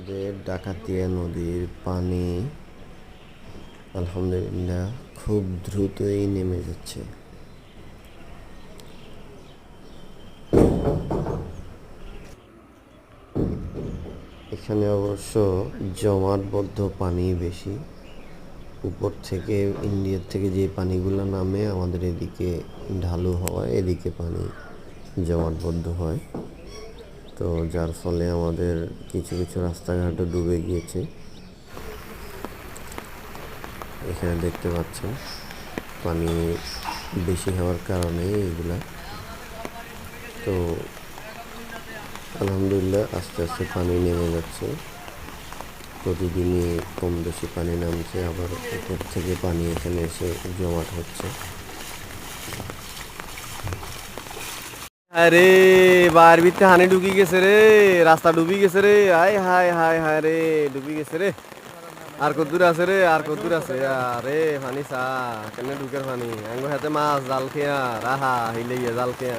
আমাদের ডাকাতিয়া নদীর পানি আলহামদুলিল্লাহ খুব দ্রুতই নেমে যাচ্ছে। এখানে অবশ্য জমাটবদ্ধ পানি বেশি। উপর থেকে ইন্ডিয়ার থেকে যে পানিগুলো নামে আমাদের এদিকে ঢালু হওয়ায় এদিকে পানি জমাটবদ্ধ হয়, তো যার ফলে আমাদের কিছু কিছু রাস্তাঘাটও ডুবে গিয়েছে। এখানে দেখতে পাচ্ছেন পানি বেশি হওয়ার কারণে এগুলা। তো আলহামদুলিল্লাহ আস্তে আস্তে পানি নেমে যাচ্ছে, প্রতিদিনই কম বেশি পানি নামছে, আবার উপর থেকে পানি এখানে এসে জমাট হচ্ছে। আরে বার ভিতরে হানি ঢুকি গেছে রে, রাস্তা ডুবি গেছে রে, আয় হায় হায় হায় রে, ডুবি গেছে রে। আর কদ্দুর আছে রে, আর কদ্দুর আছে। আরে পানি চা কেন ঢুকের পানি আঙ্গো হাতে মাছ জাল খেয়া রাহা হিলে জাল খেয়া।